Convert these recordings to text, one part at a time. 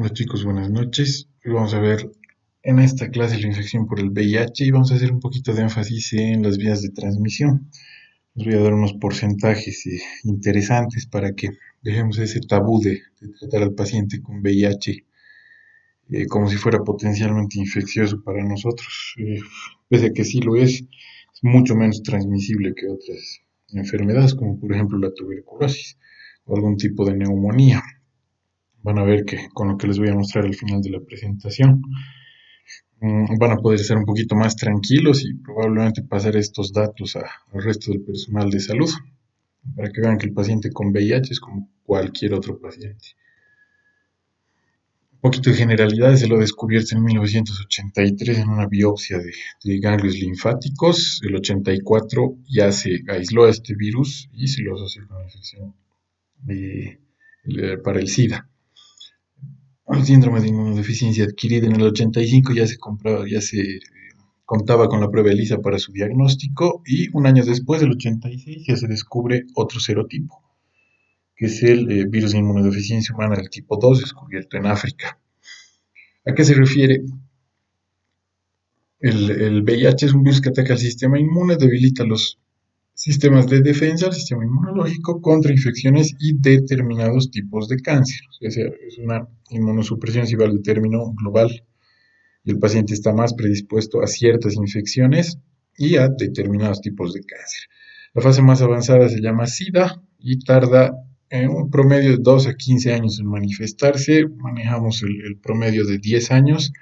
Hola chicos, buenas noches. Hoy vamos a ver en esta clase la infección por el VIH y vamos a hacer un poquito de énfasis en las vías de transmisión. Les voy a dar unos porcentajes interesantes para que dejemos ese tabú de tratar al paciente con VIH como si fuera potencialmente infeccioso para nosotros. Pese a que sí lo es mucho menos transmisible que otras enfermedades como por ejemplo la tuberculosis o algún tipo de neumonía. Van a ver que con lo que les voy a mostrar al final de la presentación van a poder ser un poquito más tranquilos y probablemente pasar estos datos al resto del personal de salud para que vean que el paciente con VIH es como cualquier otro paciente. Un poquito de generalidades, se lo descubierto en 1983 en una biopsia de ganglios linfáticos. El 84 ya se aisló a este virus y se lo asoció con la infección para el SIDA. El síndrome de inmunodeficiencia adquirida en el 85 ya se contaba con la prueba ELISA para su diagnóstico y un año después, el 86, ya se descubre otro serotipo, que es el virus de inmunodeficiencia humana del tipo 2 descubierto en África. ¿A qué se refiere? El VIH es un virus que ataca al sistema inmune, debilita los sistemas de defensa, el sistema inmunológico contra infecciones y determinados tipos de cáncer. O sea, es una inmunosupresión, si vale el término global, y el paciente está más predispuesto a ciertas infecciones y a determinados tipos de cáncer. La fase más avanzada se llama SIDA y tarda en un promedio de 2 a 15 años en manifestarse. Manejamos el promedio de 10 años,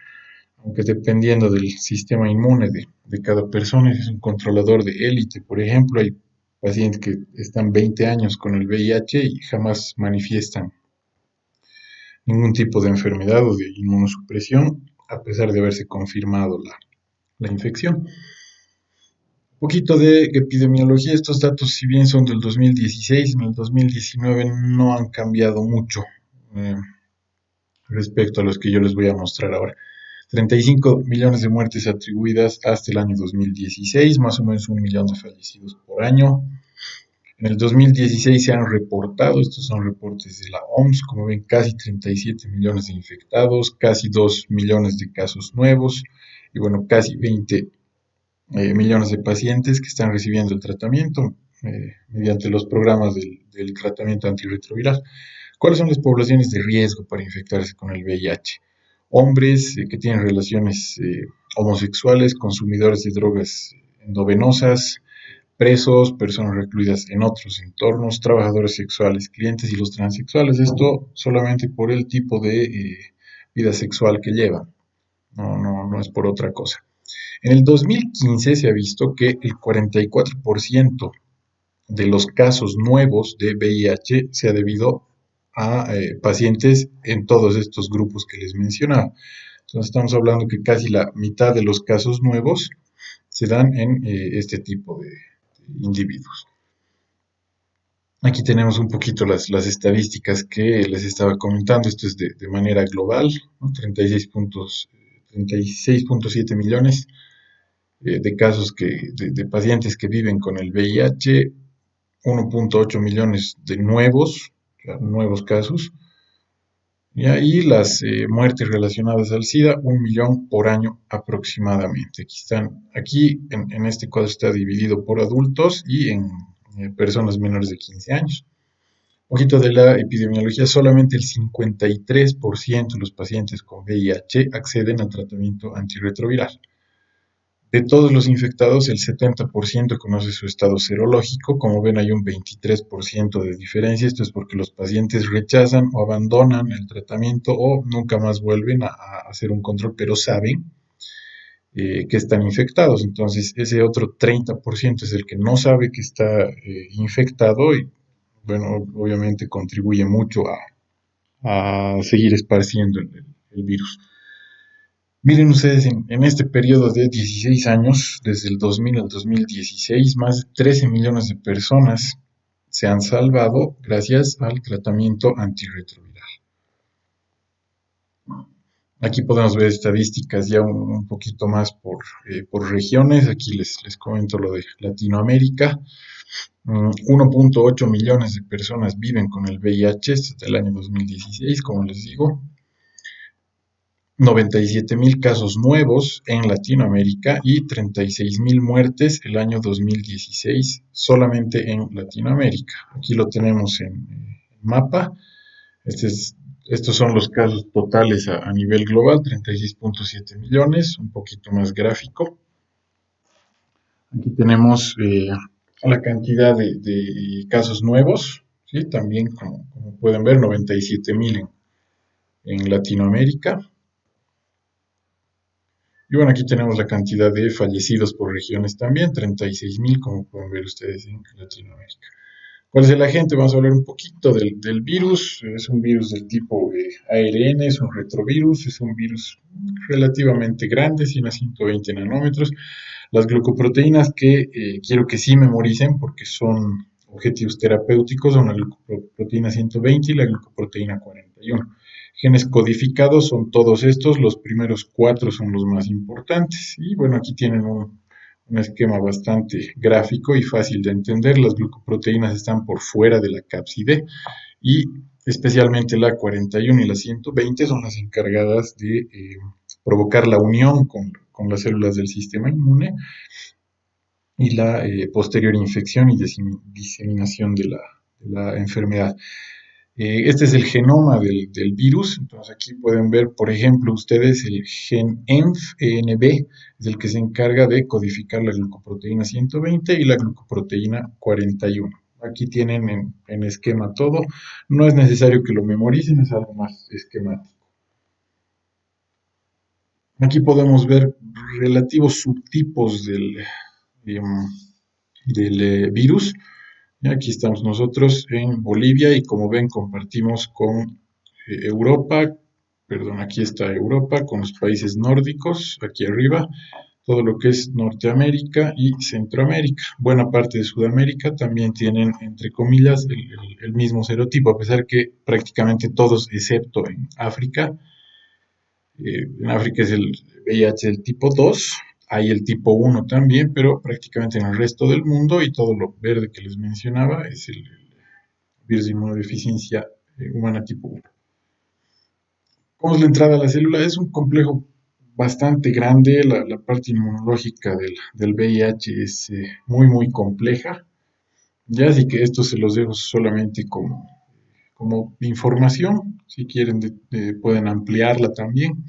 aunque dependiendo del sistema inmune de cada persona, si es un controlador de élite, por ejemplo, hay pacientes que están 20 años con el VIH y jamás manifiestan ningún tipo de enfermedad o de inmunosupresión, a pesar de haberse confirmado la infección. Un poquito de epidemiología, estos datos, si bien son del 2016, en el 2019 no han cambiado mucho eh, respecto a los que yo les voy a mostrar ahora. 35 millones de muertes atribuidas hasta el año 2016, más o menos 1 millón de fallecidos por año. En el 2016 se han reportado, estos son reportes de la OMS, como ven, casi 37 millones de infectados, casi 2 millones de casos nuevos y bueno, casi 20 millones de pacientes que están recibiendo el tratamiento mediante los programas del tratamiento antirretroviral. ¿Cuáles son las poblaciones de riesgo para infectarse con el VIH? Hombres que tienen relaciones homosexuales, consumidores de drogas endovenosas, presos, personas recluidas en otros entornos, trabajadores sexuales, clientes y los transexuales. Esto solamente por el tipo de vida sexual que llevan. No es por otra cosa. En el 2015 se ha visto que el 44% de los casos nuevos de VIH se ha debido a pacientes en todos estos grupos que les mencionaba. Entonces estamos hablando que casi la mitad de los casos nuevos se dan en este tipo de individuos. Aquí tenemos un poquito las estadísticas que les estaba comentando. Esto es de manera global, ¿no? 36.7 millones de casos de pacientes que viven con el VIH, 1.8 millones de nuevos casos, y las muertes relacionadas al SIDA, 1 millón por año aproximadamente. Aquí en este cuadro está dividido por adultos y en personas menores de 15 años. Ojito de la epidemiología, solamente el 53% de los pacientes con VIH acceden al tratamiento antirretroviral. De todos los infectados, el 70% conoce su estado serológico. Como ven, hay un 23% de diferencia. Esto es porque los pacientes rechazan o abandonan el tratamiento o nunca más vuelven a hacer un control, pero saben que están infectados. Entonces, ese otro 30% es el que no sabe que está infectado y, bueno, obviamente contribuye mucho a seguir esparciendo el virus. Miren ustedes, en este periodo de 16 años, desde el 2000 al 2016, más de 13 millones de personas se han salvado gracias al tratamiento antirretroviral. Aquí podemos ver estadísticas ya un poquito más por regiones. Aquí les comento lo de Latinoamérica. 1.8 millones de personas viven con el VIH desde el año 2016, como les digo. 97.000 casos nuevos en Latinoamérica y 36.000 muertes el año 2016 solamente en Latinoamérica. Aquí lo tenemos en mapa. Este es- Estos son los casos totales a nivel global, 36.7 millones, un poquito más gráfico. Aquí tenemos la cantidad de casos nuevos, ¿sí? También como pueden ver, 97.000 en Latinoamérica. Y bueno, aquí tenemos la cantidad de fallecidos por regiones también, 36.000, como pueden ver ustedes en Latinoamérica. ¿Cuál es el agente? Vamos a hablar un poquito del virus. Es un virus del tipo ARN, es un retrovirus, es un virus relativamente grande, 100 a 120 nanómetros. Las glucoproteínas que quiero que sí memoricen porque son objetivos terapéuticos son la glucoproteína 120 y la glucoproteína 41. Genes codificados son todos estos, los primeros cuatro son los más importantes. Y bueno, aquí tienen un esquema bastante gráfico y fácil de entender. Las glucoproteínas están por fuera de la cápside y especialmente la 41 y la 120 son las encargadas de provocar la unión con las células del sistema inmune y la posterior infección y diseminación de la enfermedad. Este es el genoma del virus. Entonces aquí pueden ver, por ejemplo, ustedes el gen ENF-ENB, es el que se encarga de codificar la glucoproteína 120 y la glucoproteína 41. Aquí tienen en esquema todo. No es necesario que lo memoricen, es algo más esquemático. Aquí podemos ver relativos subtipos em, del virus. Y aquí estamos nosotros en Bolivia y como ven compartimos con Europa, perdón, aquí está Europa con los países nórdicos, aquí arriba, todo lo que es Norteamérica y Centroamérica. Buena parte de Sudamérica también tienen, entre comillas, el mismo serotipo, a pesar que prácticamente todos, excepto en África es el VIH del tipo 2, hay el tipo 1 también, pero prácticamente en el resto del mundo y todo lo verde que les mencionaba es el virus de inmunodeficiencia humana tipo 1. ¿Cómo es la entrada a la célula? Es un complejo bastante grande, la parte inmunológica del VIH es muy compleja, ya así que esto se los dejo solamente como información, si quieren pueden ampliarla también.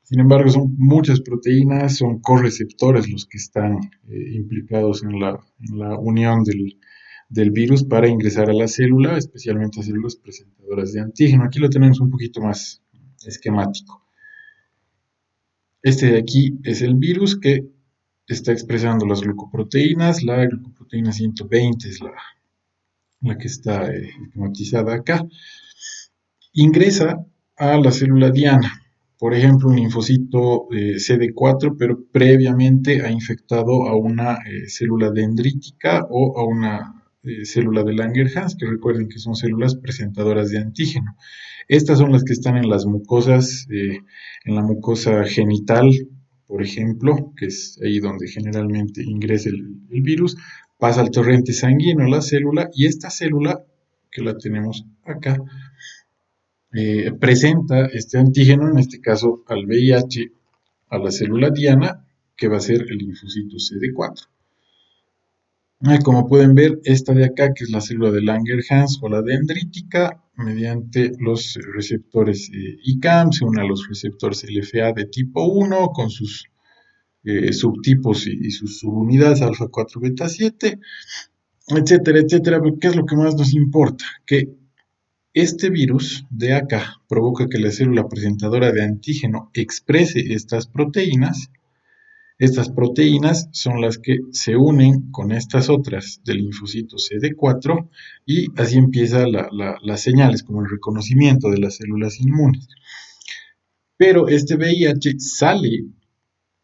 Sin embargo, son muchas proteínas, son correceptores los que están implicados en la unión del virus para ingresar a la célula, especialmente a células presentadoras de antígeno. Aquí lo tenemos un poquito más esquemático. Este de aquí es el virus que está expresando las glucoproteínas. La glucoproteína 120 es la que está esquematizada acá. Ingresa a la célula diana, por ejemplo, un linfocito CD4, pero previamente ha infectado a una célula dendrítica o a una célula de Langerhans, que recuerden que son células presentadoras de antígeno. Estas son las que están en las mucosas, en la mucosa genital, por ejemplo, que es ahí donde generalmente ingresa el virus, pasa al torrente sanguíneo a la célula y esta célula, que la tenemos acá, presenta este antígeno, en este caso al VIH, a la célula diana, que va a ser el linfocito CD4. Como pueden ver, esta de acá, que es la célula de Langerhans o la dendrítica, mediante los receptores ICAM, se une a los receptores LFA de tipo 1 con sus subtipos y sus subunidades alfa 4 beta 7, etcétera, etcétera. ¿Qué es lo que más nos importa? Que este virus de acá provoca que la célula presentadora de antígeno exprese estas proteínas. Estas proteínas son las que se unen con estas otras del linfocito CD4 y así empieza las señales como el reconocimiento de las células inmunes. Pero este VIH sale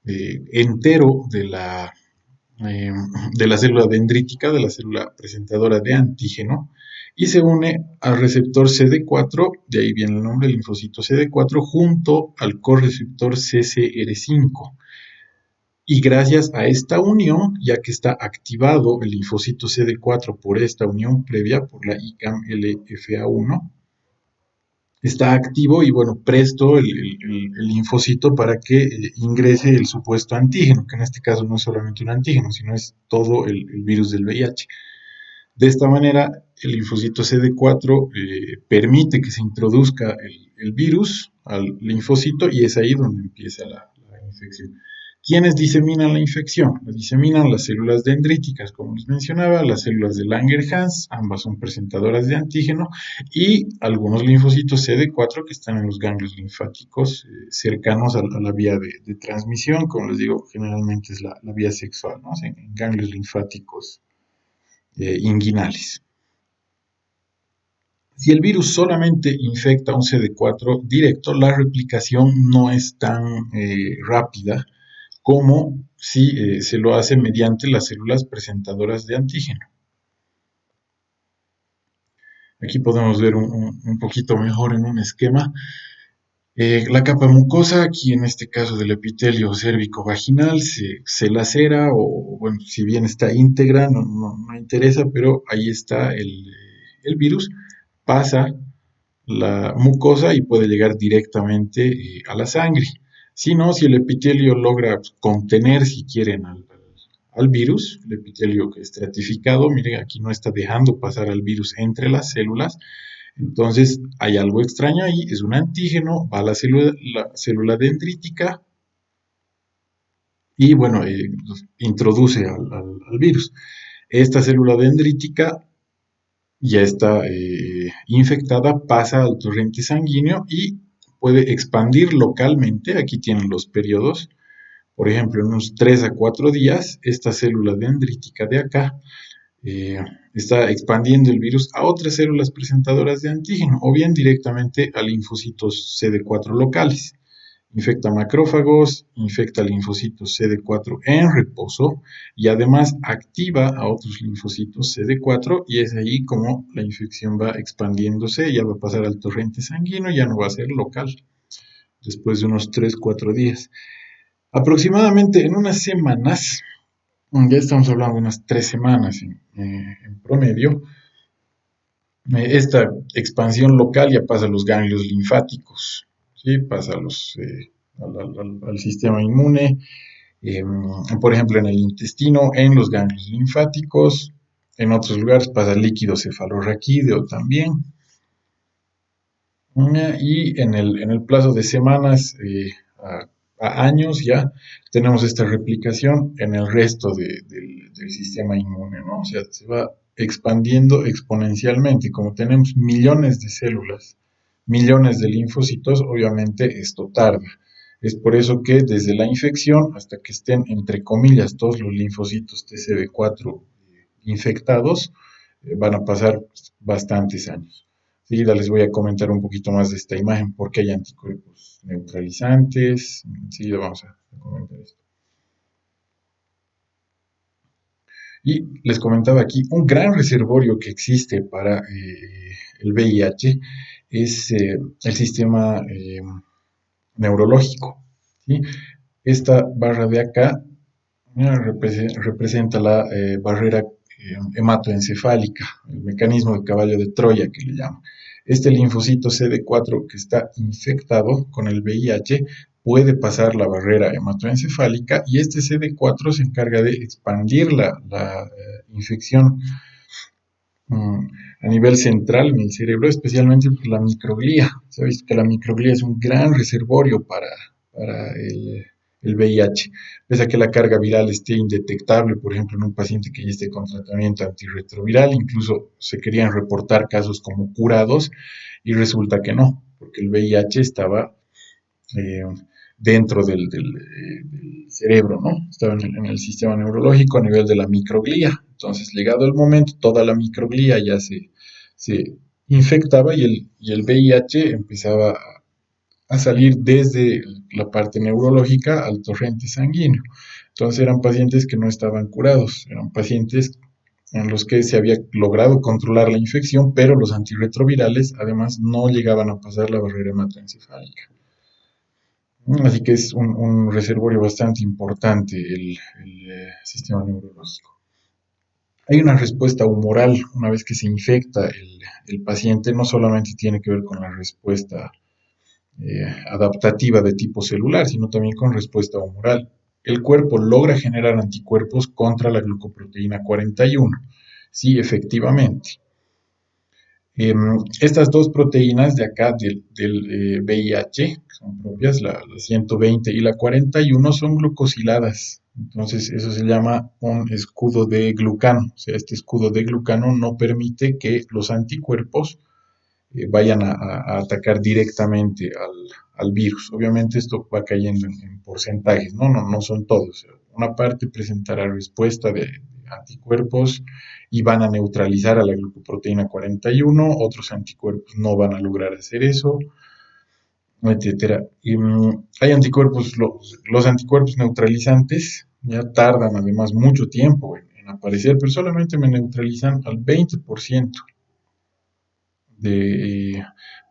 entero eh, de la célula dendrítica, de la célula presentadora de antígeno, y se une al receptor CD4, de ahí viene el nombre, linfocito CD4, junto al correceptor CCR5. Y gracias a esta unión, ya que está activado el linfocito CD4 por esta unión previa, por la ICAM-LFA1, está activo y bueno, presto el linfocito para que ingrese el supuesto antígeno, que en este caso no es solamente un antígeno, sino es todo el virus del VIH. De esta manera, el linfocito CD4 permite que se introduzca el virus al linfocito y es ahí donde empieza la infección. ¿Quiénes diseminan la infección? La diseminan las células dendríticas, como les mencionaba, las células de Langerhans, ambas son presentadoras de antígeno, y algunos linfocitos CD4 que están en los ganglios linfáticos cercanos a la vía de transmisión, como les digo, generalmente es la vía sexual, ¿no? En ganglios linfáticos inguinales. Si el virus solamente infecta un CD4 directo, la replicación no es tan rápida como si se lo hace mediante las células presentadoras de antígeno. Aquí podemos ver un poquito mejor en un esquema. La capa mucosa, aquí en este caso del epitelio cérvico-vaginal, se lacera o, bueno, si bien está íntegra, no interesa, pero ahí está el virus, pasa la mucosa y puede llegar directamente a la sangre. Si no, si el epitelio logra contener, si quieren, al virus, el epitelio que es estratificado, miren, aquí no está dejando pasar al virus entre las células, entonces hay algo extraño ahí, es un antígeno, va a la célula dendrítica y bueno, introduce al virus. Esta célula dendrítica ya está infectada, pasa al torrente sanguíneo y puede expandir localmente. Aquí tienen los periodos. Por ejemplo, en unos 3 a 4 días, esta célula dendrítica de acá eh, está expandiendo el virus a otras células presentadoras de antígeno o bien directamente a linfocitos CD4 locales. Infecta macrófagos, infecta linfocitos CD4 en reposo y además activa a otros linfocitos CD4 y es ahí como la infección va expandiéndose, ya va a pasar al torrente sanguíneo, ya no va a ser local, después de unos 3-4 días. Aproximadamente en unas semanas, ya estamos hablando de unas 3 semanas en promedio, esta expansión local ya pasa a los ganglios linfáticos, ¿sí? Pasa al sistema inmune, eh, por ejemplo en el intestino, en los ganglios linfáticos, en otros lugares pasa al líquido cefalorraquídeo también, y en el plazo de semanas a años ya tenemos esta replicación en el resto del sistema inmune, ¿no? O sea, se va expandiendo exponencialmente. Como tenemos millones de células, millones de linfocitos, obviamente esto tarda. Es por eso que desde la infección hasta que estén, entre comillas, todos los linfocitos TCD4 infectados, van a pasar bastantes años. Enseguida les voy a comentar un poquito más de esta imagen, porque hay anticuerpos neutralizantes. Enseguida vamos a comentar esto. Y les comentaba aquí, un gran reservorio que existe para el VIH es el sistema neurológico. ¿Sí? Esta barra de acá representa la barrera hematoencefálica, el mecanismo de caballo de Troya que le llaman. Este linfocito CD4 que está infectado con el VIH puede pasar la barrera hematoencefálica y este CD4 se encarga de expandir la infección a nivel central en el cerebro, especialmente por la microglía. Se ha visto que la microglía es un gran reservorio para el VIH. Pese a que la carga viral esté indetectable, por ejemplo, en un paciente que ya esté con tratamiento antirretroviral, incluso se querían reportar casos como curados y resulta que no, porque el VIH estaba eh, dentro del cerebro, ¿no? Estaba en el sistema neurológico a nivel de la microglía. Entonces, llegado el momento, toda la microglía ya se infectaba y el VIH empezaba a salir desde la parte neurológica al torrente sanguíneo. Entonces eran pacientes que no estaban curados, eran pacientes en los que se había logrado controlar la infección, pero los antirretrovirales además no llegaban a pasar la barrera hematoencefálica. Así que es un reservorio bastante importante el sistema neurológico. Hay una respuesta humoral una vez que se infecta el paciente, no solamente tiene que ver con la respuesta adaptativa de tipo celular, sino también con respuesta humoral. El cuerpo logra generar anticuerpos contra la glucoproteína 41. Sí, efectivamente. Estas dos proteínas de acá del VIH, que son propias, la 120 y la 41, son glucosiladas. Entonces, eso se llama un escudo de glucano. O sea, este escudo de glucano no permite que los anticuerpos vayan a atacar directamente al virus. Obviamente esto va cayendo en porcentajes, ¿no? No son todos. Una parte presentará respuesta de anticuerpos y van a neutralizar a la glucoproteína 41, otros anticuerpos no van a lograr hacer eso, etcétera. Y, hay anticuerpos, los anticuerpos neutralizantes ya tardan además mucho tiempo en aparecer, pero solamente me neutralizan al 20% de,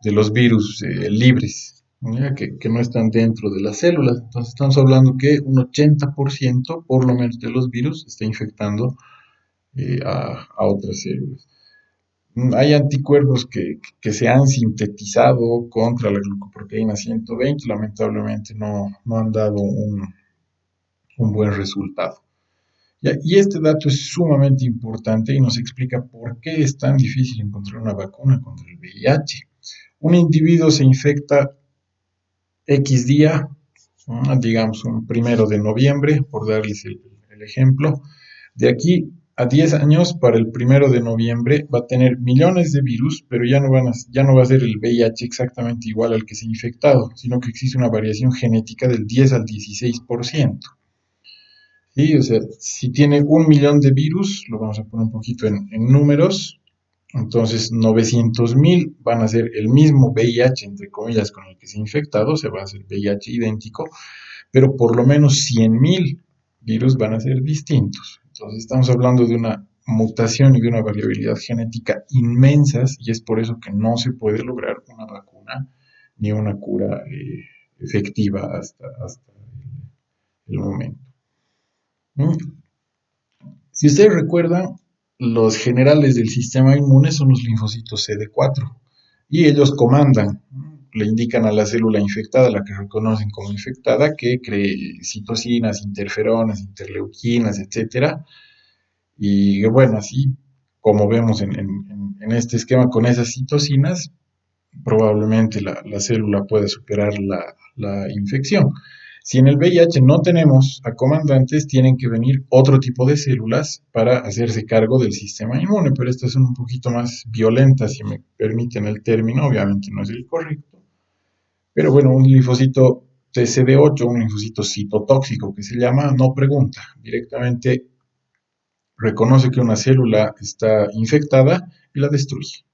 de los virus libres, ¿ya? Que no están dentro de las células. Entonces estamos hablando que un 80% por lo menos de los virus está infectando a otras células. Hay anticuerpos que se han sintetizado contra la glucoproteína 120, lamentablemente no han dado un buen resultado. Y este dato es sumamente importante y nos explica por qué es tan difícil encontrar una vacuna contra el VIH. Un individuo se infecta X día, digamos un 1 de noviembre, por darles el ejemplo. De aquí a 10 años, para el 1 de noviembre, va a tener millones de virus, pero ya no va a ser el VIH exactamente igual al que se ha infectado, sino que existe una variación genética del 10 al 16%. Sí, o sea, si tiene 1 millón de virus, lo vamos a poner un poquito en números, entonces 900.000 van a ser el mismo VIH, entre comillas, con el que se ha infectado, se va a hacer VIH idéntico, pero por lo menos 100.000 virus van a ser distintos. Entonces estamos hablando de una mutación y de una variabilidad genética inmensas y es por eso que no se puede lograr una vacuna ni una cura efectiva hasta el momento. Si ustedes recuerdan, los generales del sistema inmune son los linfocitos CD4 y ellos comandan, le indican a la célula infectada, la que reconocen como infectada, que cree citocinas, interferonas, interleuquinas, etcétera. Y bueno, así como vemos en este esquema con esas citocinas, probablemente la célula pueda superar la infección. Si en el VIH no tenemos a comandantes, tienen que venir otro tipo de células para hacerse cargo del sistema inmune, pero estas son un poquito más violentas, si me permiten el término, obviamente no es el correcto. Pero bueno, un linfocito TCD8, un linfocito citotóxico que se llama, no pregunta, directamente reconoce que una célula está infectada y la destruye.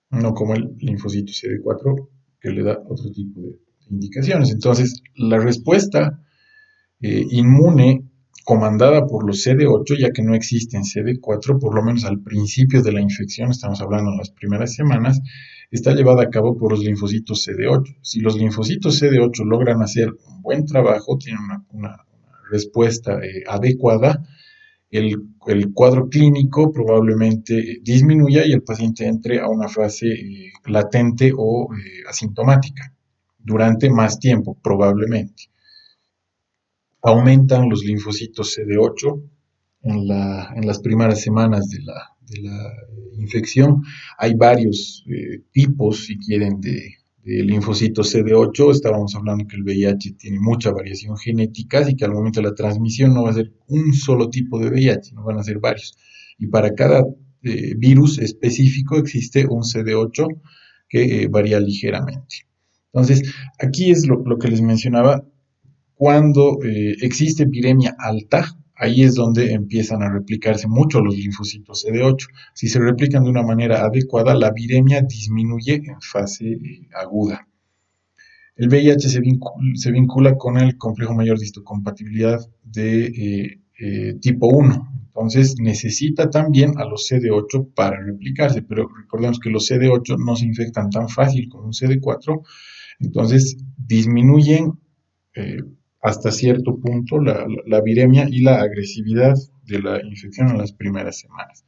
No como el linfocito CD4 que le da otro tipo de indicaciones. Entonces, la respuesta inmune comandada por los CD8, ya que no existen CD4, por lo menos al principio de la infección, estamos hablando en las primeras semanas, está llevada a cabo por los linfocitos CD8. Si los linfocitos CD8 logran hacer un buen trabajo, tienen una respuesta adecuada, el cuadro clínico probablemente disminuya y el paciente entre a una fase latente o asintomática durante más tiempo, probablemente. Aumentan los linfocitos CD8 en las primeras semanas de la infección. Hay varios tipos, si quieren, de linfocitos CD8. Estábamos hablando que el VIH tiene mucha variación genética, así que al momento de la transmisión no va a ser un solo tipo de VIH, no van a ser varios. Y para cada virus específico existe un CD8 que varía ligeramente. Entonces, aquí es lo que les mencionaba, cuando existe viremia alta, ahí es donde empiezan a replicarse mucho los linfocitos CD8. Si se replican de una manera adecuada, la viremia disminuye en fase aguda. El VIH se vincula con el complejo mayor de histocompatibilidad de tipo 1. Entonces necesita también a los CD8 para replicarse, pero recordemos que los CD8 no se infectan tan fácil como un CD4, entonces disminuyen eh, hasta cierto punto la viremia y la agresividad de la infección en las primeras semanas.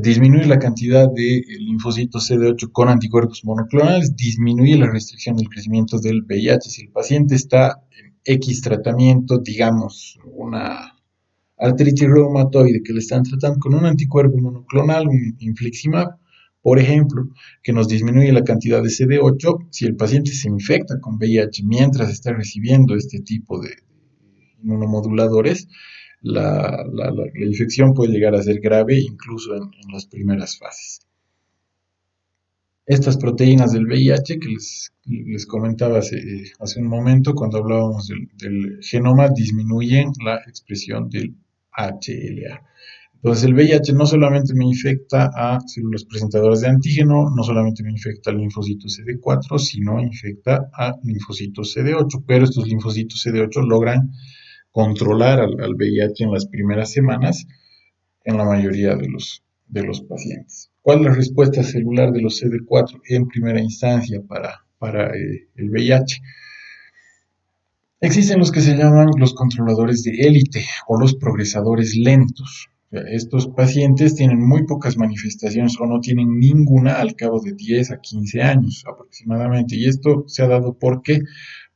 Disminuye la cantidad de linfocitos CD8 con anticuerpos monoclonales, disminuye la restricción del crecimiento del VIH. Si el paciente está en X tratamiento, digamos, una artritis reumatoide que le están tratando con un anticuerpo monoclonal, un infliximab, por ejemplo, que nos disminuye la cantidad de CD8, si el paciente se infecta con VIH mientras está recibiendo este tipo de inmunomoduladores, la infección puede llegar a ser grave incluso en las primeras fases. Estas proteínas del VIH que les comentaba hace un momento cuando hablábamos del genoma disminuyen la expresión del HLA. Entonces el VIH no solamente me infecta a células presentadoras de antígeno, no solamente me infecta al linfocito CD4, sino infecta a linfocitos CD8, pero estos linfocitos CD8 logran controlar al VIH en las primeras semanas en la mayoría de los pacientes. ¿Cuál es la respuesta celular de los CD4 en primera instancia para el VIH? Existen los que se llaman los controladores de élite o los progresadores lentos. Estos pacientes tienen muy pocas manifestaciones o no tienen ninguna al cabo de 10 a 15 años aproximadamente. Y esto se ha dado ¿por qué?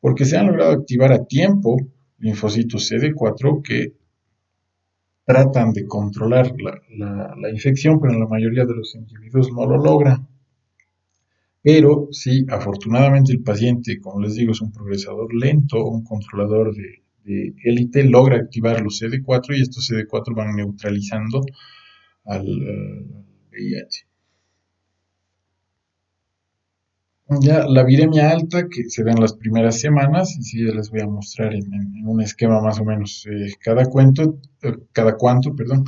Porque se han logrado activar a tiempo linfocitos CD4 que tratan de controlar la infección, pero en la mayoría de los individuos no lo logran. Pero sí, afortunadamente el paciente, como les digo, es un progresador lento, un controlador de élite, logra activar los CD4 y estos CD4 van neutralizando al VIH. Ya la viremia alta que se da en las primeras semanas, y sí les voy a mostrar en un esquema más o menos cada cuánto, perdón.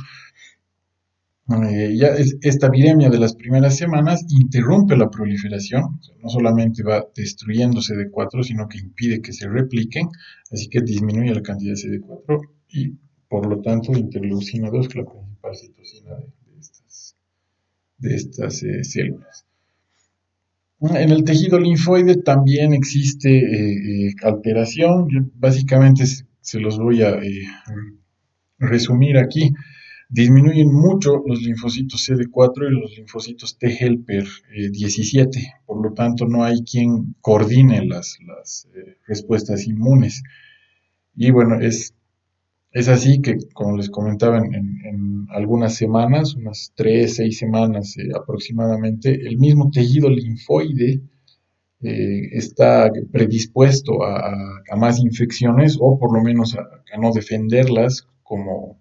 Esta viremia de las primeras semanas interrumpe la proliferación, o sea, no solamente va destruyendo CD4, sino que impide que se repliquen, así que disminuye la cantidad de CD4 y por lo tanto interleucina 2, que es la principal citocina de estas células. En el tejido linfoide también existe alteración, yo básicamente se los voy a resumir aquí. Disminuyen mucho los linfocitos CD4 y los linfocitos T helper 17, por lo tanto no hay quien coordine las respuestas inmunes. Y bueno, es así que, como les comentaba, en algunas semanas, unas 3, 6 semanas aproximadamente, el mismo tejido linfoide está predispuesto a más infecciones o por lo menos a no defenderlas como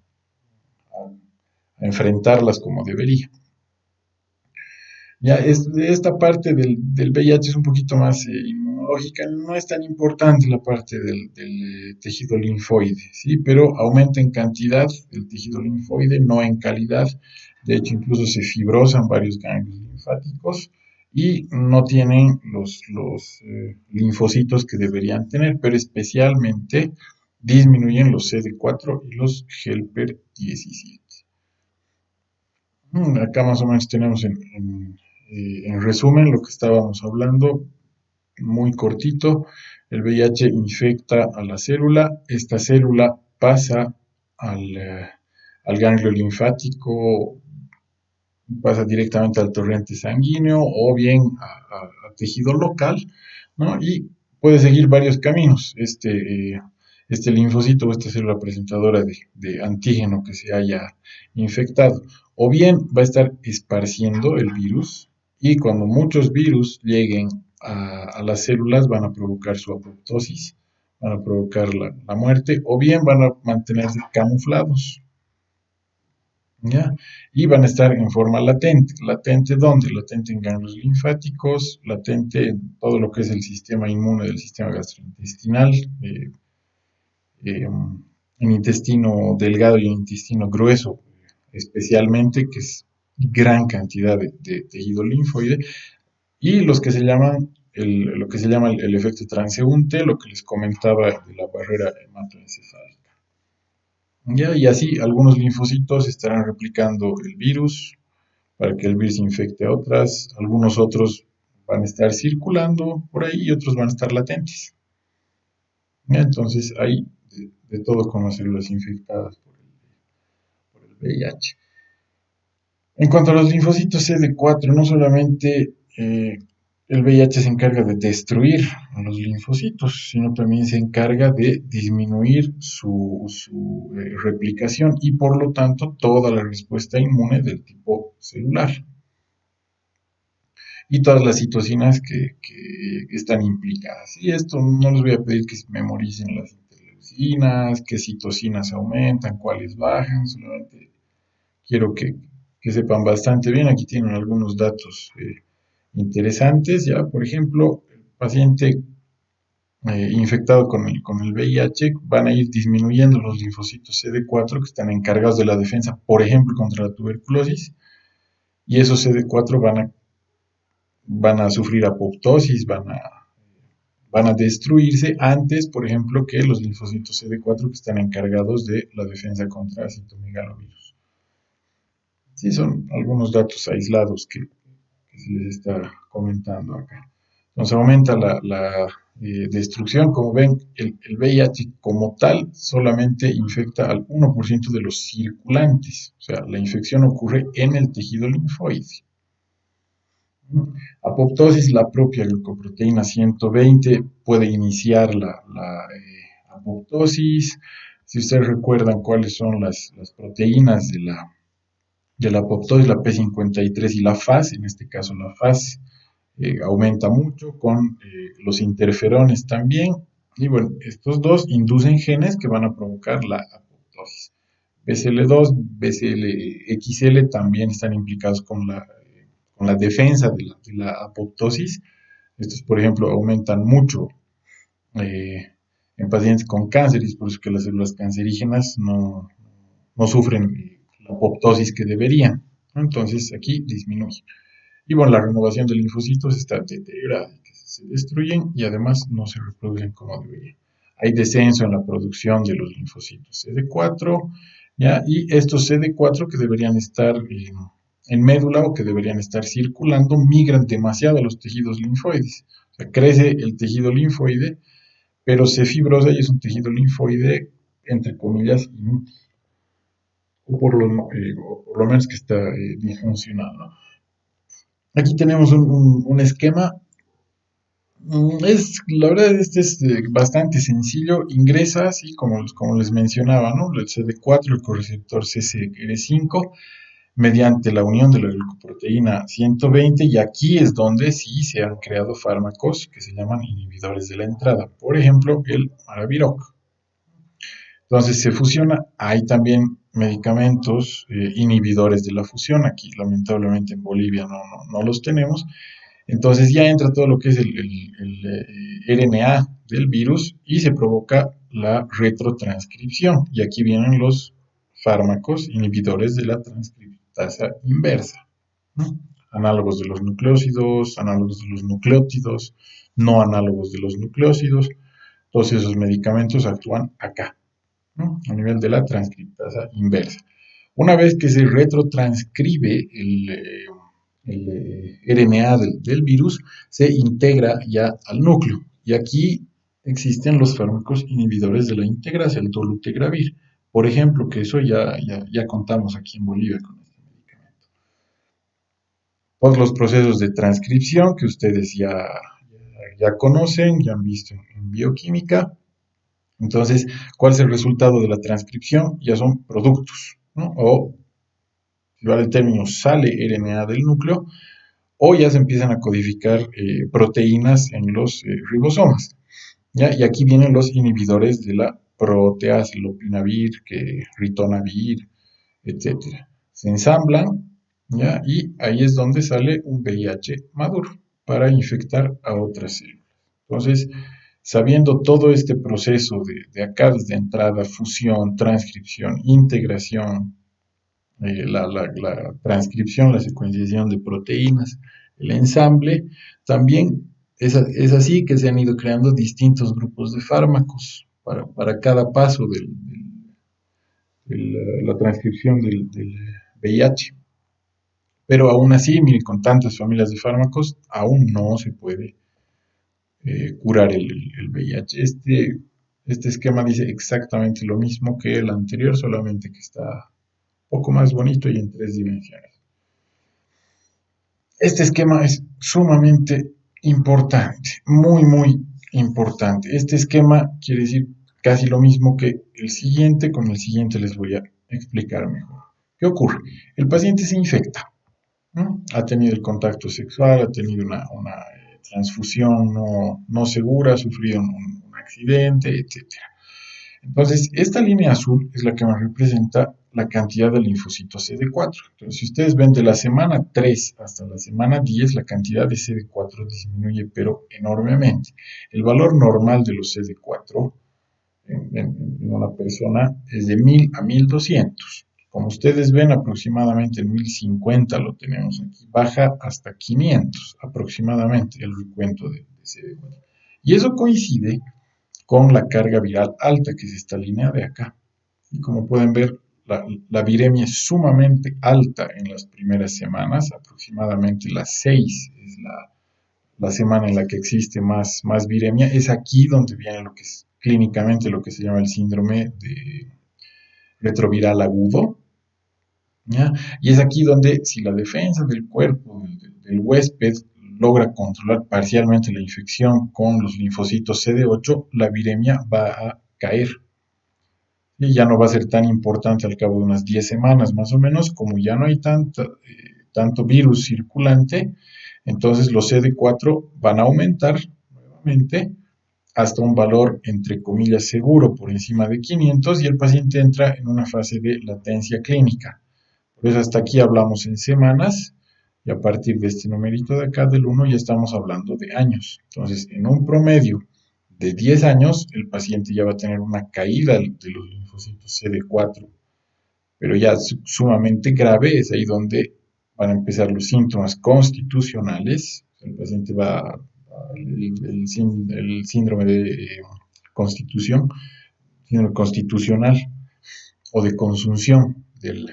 a enfrentarlas como debería. Ya esta parte del VIH es un poquito más inmunológica, no es tan importante la parte del tejido linfoide, ¿sí? Pero aumenta en cantidad el tejido linfoide, no en calidad. De hecho, incluso se fibrosan varios ganglios linfáticos y no tienen los linfocitos que deberían tener, pero especialmente disminuyen los CD4 y los helper 17. Acá más o menos tenemos en resumen lo que estábamos hablando, muy cortito. El VIH infecta a la célula, esta célula pasa al ganglio linfático, pasa directamente al torrente sanguíneo o bien a tejido local, ¿no? Y puede seguir varios caminos. Este linfocito o esta célula presentadora de antígeno que se haya infectado, o bien va a estar esparciendo el virus y cuando muchos virus lleguen a las células van a provocar su apoptosis, van a provocar la muerte, o bien van a mantenerse camuflados. ¿Ya? Y van a estar en forma latente. ¿Latente dónde? Latente en ganglios linfáticos, latente en todo lo que es el sistema inmune del sistema gastrointestinal, en intestino delgado y en intestino grueso, especialmente, que es gran cantidad de tejido linfoide, y lo que se llama el efecto transeúnte, lo que les comentaba de la barrera hematoencefálica. ¿Ya? Y así algunos linfocitos estarán replicando el virus para que el virus infecte a otras, algunos otros van a estar circulando por ahí y otros van a estar latentes. ¿Ya? Entonces hay de todo con las células infectadas por el VIH. En cuanto a los linfocitos CD4, no solamente el VIH se encarga de destruir a los linfocitos, sino también se encarga de disminuir su replicación y por lo tanto toda la respuesta inmune del tipo celular y todas las citocinas que están implicadas. Y esto no les voy a pedir que memoricen las interleucinas, qué citocinas aumentan, cuáles bajan, solamente quiero que sepan bastante bien. Aquí tienen algunos datos interesantes. Ya, por ejemplo, el paciente infectado con el VIH van a ir disminuyendo los linfocitos CD4 que están encargados de la defensa, por ejemplo, contra la tuberculosis, y esos CD4 van a sufrir apoptosis, van a destruirse antes, por ejemplo, que los linfocitos CD4 que están encargados de la defensa contra citomegalovirus. Sí, son algunos datos aislados que se les está comentando acá. Entonces aumenta la destrucción. Como ven, el VIH como tal solamente infecta al 1% de los circulantes. O sea, la infección ocurre en el tejido linfoide. Apoptosis, la propia glucoproteína 120 puede iniciar la apoptosis. Si ustedes recuerdan cuáles son las proteínas de la apoptosis, la P53 y la FAS, en este caso la FAS aumenta mucho con los interferones también. Y bueno, estos dos inducen genes que van a provocar la apoptosis. BCL2, BCLXL también están implicados con la defensa de la apoptosis. Estos, por ejemplo, aumentan mucho eh, en pacientes con cáncer, y es por eso que las células cancerígenas no sufren la apoptosis que deberían. Entonces aquí disminuye. Y bueno, la renovación de linfocitos está deteriorada, que se destruyen y además no se reproducen como deberían. Hay descenso en la producción de los linfocitos CD4, ¿ya? Y estos CD4 que deberían estar en médula o que deberían estar circulando migran demasiado a los tejidos linfoides. O sea, crece el tejido linfoide, pero se fibrosa y es un tejido linfoide, entre comillas, inútil. O por lo menos que está disfuncionado, ¿no? Aquí tenemos un esquema. La verdad, este es bastante sencillo. Ingresa, así como les mencionaba, ¿no? El CD4, el correceptor CCR5, mediante la unión de la glucoproteína 120, y aquí es donde sí se han creado fármacos que se llaman inhibidores de la entrada. Por ejemplo, el Maraviroc. Entonces se fusiona. Hay también medicamentos inhibidores de la fusión. Aquí, lamentablemente, en Bolivia no los tenemos. Entonces ya entra todo lo que es el RNA del virus y se provoca la retrotranscripción. Y aquí vienen los fármacos inhibidores de la transcriptasa inversa, ¿no? Análogos de los nucleósidos, análogos de los nucleótidos, no análogos de los nucleósidos. Todos esos medicamentos actúan acá, ¿no? A nivel de la transcriptasa inversa. Una vez que se retrotranscribe el RNA del virus, se integra ya al núcleo. Y aquí existen los fármacos inhibidores de la integrasa, el dolutegravir. Por ejemplo, que eso ya contamos aquí en Bolivia con este medicamento. Todos los procesos de transcripción que ustedes ya conocen, ya han visto en bioquímica. Entonces, ¿cuál es el resultado de la transcripción? Ya son productos, ¿no? O, si vale el término, sale RNA del núcleo, o ya se empiezan a codificar proteínas en los ribosomas, ¿ya? Y aquí vienen los inhibidores de la proteasa, lopinavir, ritonavir, etcétera. Se ensamblan, ¿ya? Y ahí es donde sale un VIH maduro para infectar a otras células. Entonces, sabiendo todo este proceso de acá desde entrada, fusión, transcripción, integración, la transcripción, la secuenciación de proteínas, el ensamble, también es así que se han ido creando distintos grupos de fármacos para cada paso de la transcripción del VIH. Pero aún así, mire, con tantas familias de fármacos, aún no se puede curar el VIH. Este esquema dice exactamente lo mismo que el anterior, solamente que está un poco más bonito y en tres dimensiones. Este esquema es sumamente importante, muy, muy importante. Este esquema quiere decir casi lo mismo que el siguiente, con el siguiente les voy a explicar mejor. ¿Qué ocurre? El paciente se infecta, ¿no? Ha tenido el contacto sexual, ha tenido una transfusión no segura, ha sufrido un accidente, etc. Entonces, esta línea azul es la que me representa la cantidad de linfocitos CD4. Entonces, si ustedes ven de la semana 3 hasta la semana 10, la cantidad de CD4 disminuye, pero enormemente. El valor normal de los CD4 en una persona es de 1000 a 1200. Como ustedes ven, aproximadamente en 1050 lo tenemos aquí. Baja hasta 500 aproximadamente el recuento de CD4. Y eso coincide con la carga viral alta, que es esta línea de acá. Y como pueden ver, la viremia es sumamente alta en las primeras semanas, aproximadamente las 6 es la semana en la que existe más viremia. Es aquí donde viene lo que es clínicamente lo que se llama el síndrome de retroviral agudo, ¿ya? Y es aquí donde si la defensa del cuerpo del huésped logra controlar parcialmente la infección con los linfocitos CD8, la viremia va a caer. Y ya no va a ser tan importante al cabo de unas 10 semanas más o menos, como ya no hay tanto virus circulante, entonces los CD4 van a aumentar nuevamente hasta un valor entre comillas seguro por encima de 500 y el paciente entra en una fase de latencia clínica. Por eso hasta aquí hablamos en semanas y a partir de este numerito de acá del 1 ya estamos hablando de años. Entonces, en un promedio de 10 años, el paciente ya va a tener una caída de los linfocitos CD4, pero ya sumamente grave, es ahí donde van a empezar los síntomas constitucionales. El paciente va a el síndrome de constitución, síndrome constitucional o de consunción del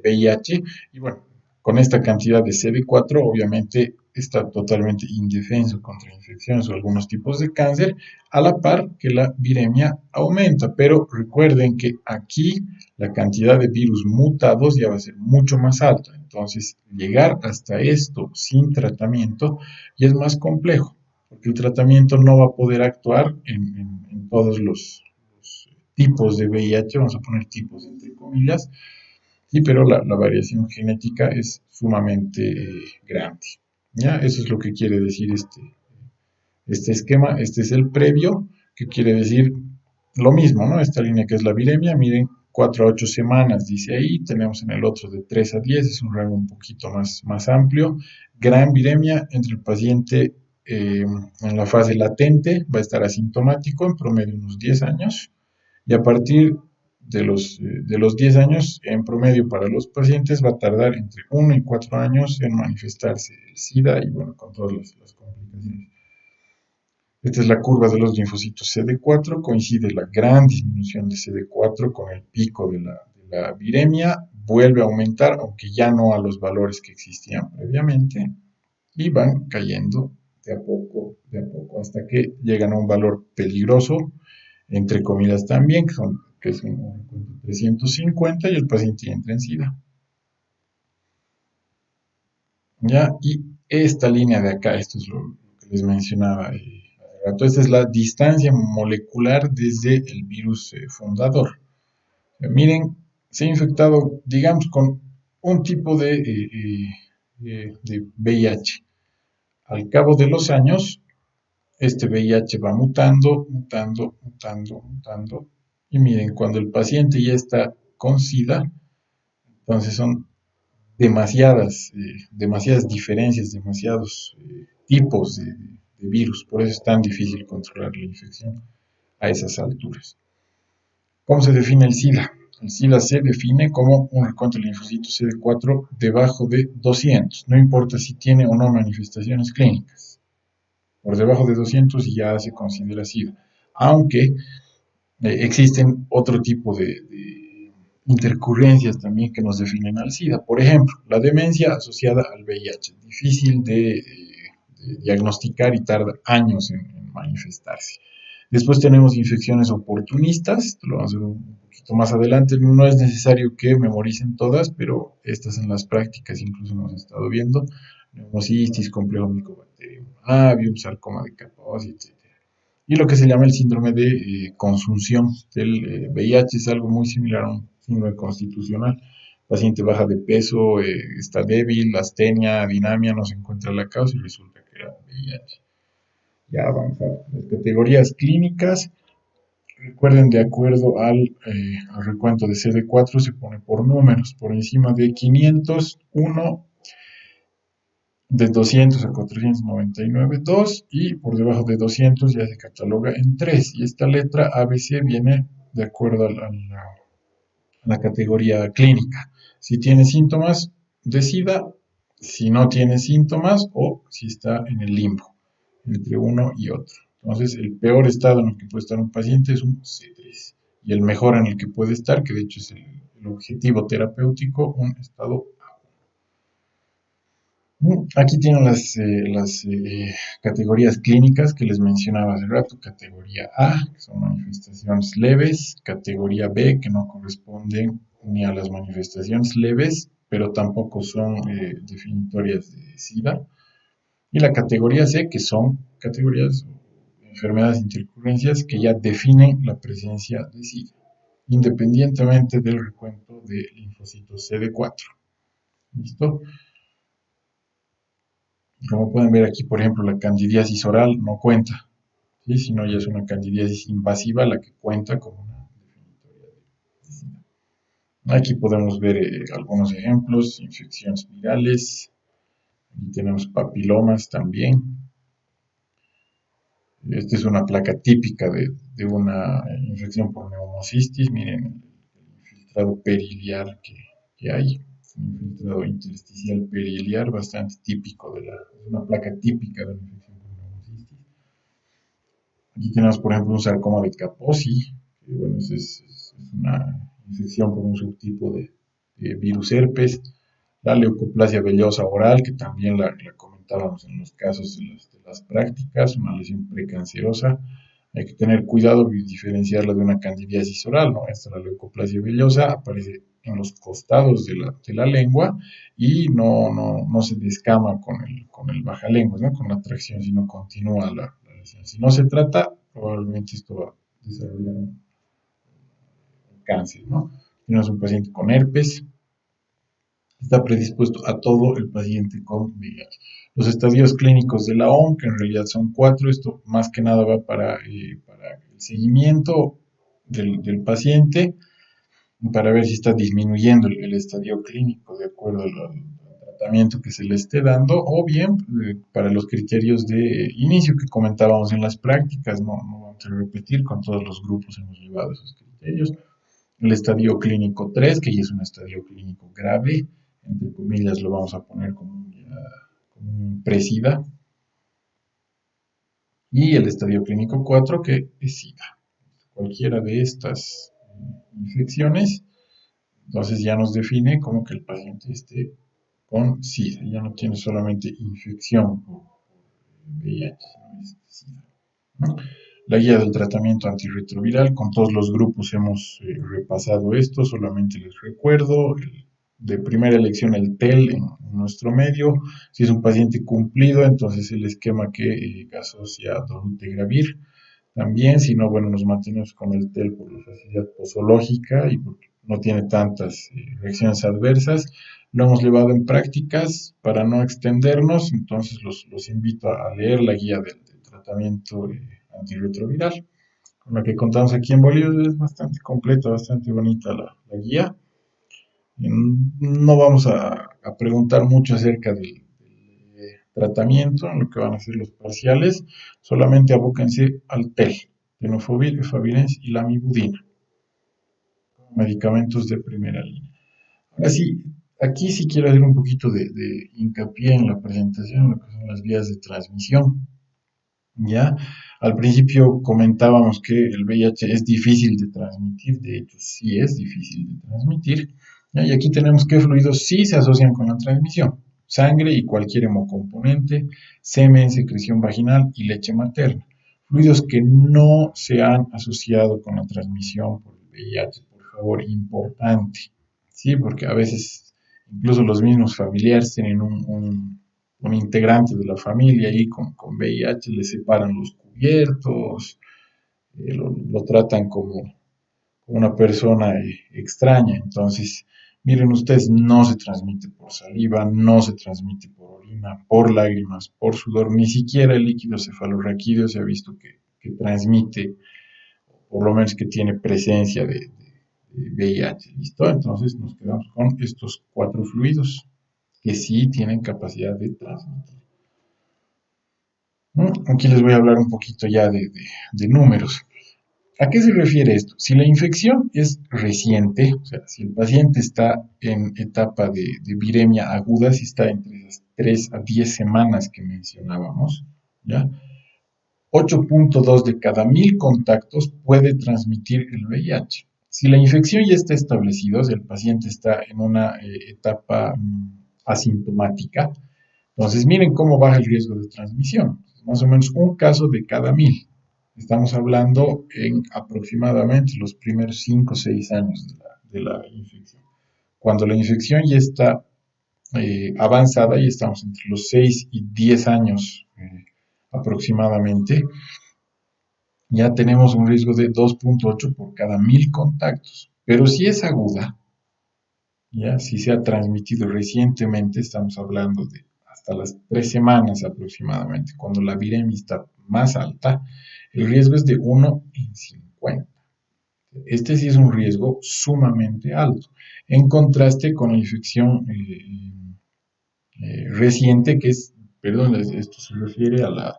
VIH. Y bueno, con esta cantidad de CD4, obviamente está totalmente indefenso contra infecciones o algunos tipos de cáncer, a la par que la viremia aumenta. Pero recuerden que aquí la cantidad de virus mutados ya va a ser mucho más alta. Entonces, llegar hasta esto sin tratamiento ya es más complejo, porque el tratamiento no va a poder actuar en todos los tipos de VIH, vamos a poner tipos entre comillas, sí, pero la variación genética es sumamente grande. ¿Ya? Eso es lo que quiere decir este esquema. Este es el previo, que quiere decir lo mismo, ¿no? Esta línea que es la viremia, miren, 4 a 8 semanas, dice ahí, tenemos en el otro de 3 a 10, es un rango un poquito más amplio. Gran viremia entre el paciente en la fase latente, va a estar asintomático, en promedio unos 10 años, y a partir de los 10 años, en promedio para los pacientes, va a tardar entre 1 y 4 años en manifestarse el SIDA y bueno, con todas las complicaciones. Esta es la curva de los linfocitos CD4, coincide la gran disminución de CD4 con el pico de la viremia, vuelve a aumentar, aunque ya no a los valores que existían previamente, y van cayendo de a poco, hasta que llegan a un valor peligroso, entre comillas también, que es un 350 y el paciente entra en SIDA. ¿Ya? Y esta línea de acá, esto es lo que les mencionaba hace rato, esta es la distancia molecular desde el virus fundador. Miren, se ha infectado, digamos, con un tipo de VIH. Al cabo de los años, este VIH va mutando, mutando, mutando, mutando. Y miren, cuando el paciente ya está con SIDA, entonces son demasiadas diferencias, demasiados tipos de virus. Por eso es tan difícil controlar la infección a esas alturas. ¿Cómo se define el SIDA? El SIDA se define como un recuento de linfocitos CD4 debajo de 200, no importa si tiene o no manifestaciones clínicas. Por debajo de 200 ya se considera SIDA. Aunque existen otro tipo de intercurrencias también que nos definen al SIDA. Por ejemplo, la demencia asociada al VIH, difícil de diagnosticar y tarda años en manifestarse. Después tenemos infecciones oportunistas, esto lo vamos a ver un poquito más adelante. No es necesario que memoricen todas, pero estas en las prácticas incluso hemos estado viendo. Neumocitis, complejo micobacterium avium, sarcoma de Kaposi, etc. Y lo que se llama el síndrome de consunción del VIH es algo muy similar a un síndrome constitucional. El paciente baja de peso, está débil, astenia, dinamia, no se encuentra la causa y resulta que era VIH. Ya vamos a las categorías clínicas. Recuerden, de acuerdo al recuento de CD4 se pone por números, por encima de 500, 1, de 200 a 499, 2, y por debajo de 200 ya se cataloga en 3. Y esta letra ABC viene de acuerdo a la categoría clínica. Si tiene síntomas de SIDA, si no tiene síntomas o si está en el limbo, entre uno y otro. Entonces, el peor estado en el que puede estar un paciente es un C3. Y el mejor en el que puede estar, que de hecho es el objetivo terapéutico, un estado. Aquí tienen las categorías clínicas que les mencionaba hace rato. Categoría A, que son manifestaciones leves. Categoría B, que no corresponden ni a las manifestaciones leves, pero tampoco son definitorias de SIDA. Y la categoría C, que son categorías de enfermedades intercurrencias que ya definen la presencia de SIDA, independientemente del recuento de linfocitos CD4. ¿Listo? Como pueden ver aquí, por ejemplo, la candidiasis oral no cuenta, ¿sí? Sino ya es una candidiasis invasiva la que cuenta como una definitoria de SIDA. Aquí podemos ver algunos ejemplos, infecciones virales, aquí tenemos papilomas también. Esta es una placa típica de una infección por neumocistis, miren el infiltrado periliar que hay, un infiltrado intersticial periliar bastante típico es una placa típica de la infección por neumocistis. Aquí tenemos, por ejemplo, un sarcoma de Kaposi, que bueno, es una infección por un subtipo de virus herpes. La leucoplasia vellosa oral, que también la comentábamos en los casos de las prácticas, una lesión precancerosa. Hay que tener cuidado y diferenciarla de una candidiasis oral, ¿no? Esta, la leucoplasia vellosa, aparece en los costados de la lengua y no se descama con el bajalengua, ¿no? Con la tracción, sino continúa la lesión. Si no se trata, probablemente esto va a desarrollar un cáncer, ¿no? Tenemos un paciente con herpes, está predispuesto a todo el paciente con VIH. Los estadios clínicos de la OMS, que en realidad son 4, esto más que nada va para el seguimiento del paciente, para ver si está disminuyendo el estadio clínico de acuerdo al tratamiento que se le esté dando, o bien para los criterios de inicio que comentábamos en las prácticas, no vamos a repetir, con todos los grupos hemos llevado esos criterios. El estadio clínico 3, que ya es un estadio clínico grave, entre comillas lo vamos a poner como un presida, y el estadio clínico 4, que es SIDA. Cualquiera de estas infecciones, entonces ya nos define como que el paciente esté con SIDA, ya no tiene solamente infección por VIH, sino es SIDA, ¿no? La guía del tratamiento antirretroviral, con todos los grupos hemos repasado esto, solamente les recuerdo, de primera elección el TEL en nuestro medio, si es un paciente cumplido, entonces el esquema que asocia dolutegravir, también, si no, bueno, nos mantenemos con el TEL por la facilidad posológica y porque no tiene tantas reacciones adversas. Lo hemos llevado en prácticas para no extendernos, entonces los invito a leer la guía del tratamiento antirretroviral, con la que contamos aquí en Bolivia. Es bastante completa, bastante bonita la guía. No vamos a preguntar mucho acerca del tratamiento, en lo que van a ser los parciales, solamente abóquense al TEL, tenofovir, efavirenz y lamivudina, medicamentos de primera línea. Ahora sí, aquí sí quiero hacer un poquito de hincapié en la presentación, lo que son las vías de transmisión. ¿Ya? Al principio comentábamos que el VIH es difícil de transmitir, de hecho sí es difícil de transmitir, ¿ya? Y aquí tenemos qué fluidos sí se asocian con la transmisión: sangre y cualquier hemocomponente, semen, secreción vaginal y leche materna. Fluidos que no se han asociado con la transmisión por el VIH, por favor, importante. Sí, porque a veces incluso los mismos familiares tienen un integrante de la familia ahí con VIH, le separan los cubiertos, lo tratan como una persona extraña. Entonces, miren ustedes, no se transmite por saliva, no se transmite por orina, por lágrimas, por sudor, ni siquiera el líquido cefalorraquídeo se ha visto que transmite, por lo menos que tiene presencia de VIH. ¿Listo? Entonces nos quedamos con estos cuatro fluidos que sí tienen capacidad de transmitir. Aquí les voy a hablar un poquito ya de números. ¿A qué se refiere esto? Si la infección es reciente, o sea, si el paciente está en etapa de viremia aguda, si está entre las 3 a 10 semanas que mencionábamos, ¿ya? 8.2 de cada 1000 contactos puede transmitir el VIH. Si la infección ya está establecida, o sea, el paciente está en una etapa asintomática, entonces miren cómo baja el riesgo de transmisión. Más o menos un caso de cada 1000. Estamos hablando en aproximadamente los primeros 5 o 6 años de la infección. Cuando la infección ya está avanzada, y estamos entre los 6 y 10 años aproximadamente, ya tenemos un riesgo de 2.8 por cada 1000 contactos. Pero si es aguda, ya si se ha transmitido recientemente, estamos hablando de hasta las 3 semanas aproximadamente, cuando la viremia está más alta, el riesgo es de 1 en 50. Este sí es un riesgo sumamente alto, en contraste con la infección reciente, que es, perdón, esto se refiere a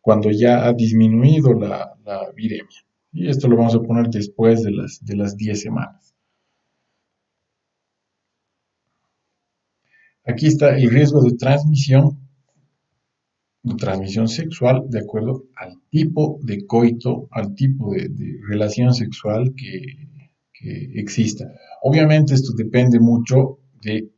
cuando ya ha disminuido la viremia. Y esto lo vamos a poner después de las 10 semanas. Aquí está el riesgo de transmisión sexual de acuerdo al tipo de coito, al tipo de relación sexual que exista. Obviamente esto depende mucho del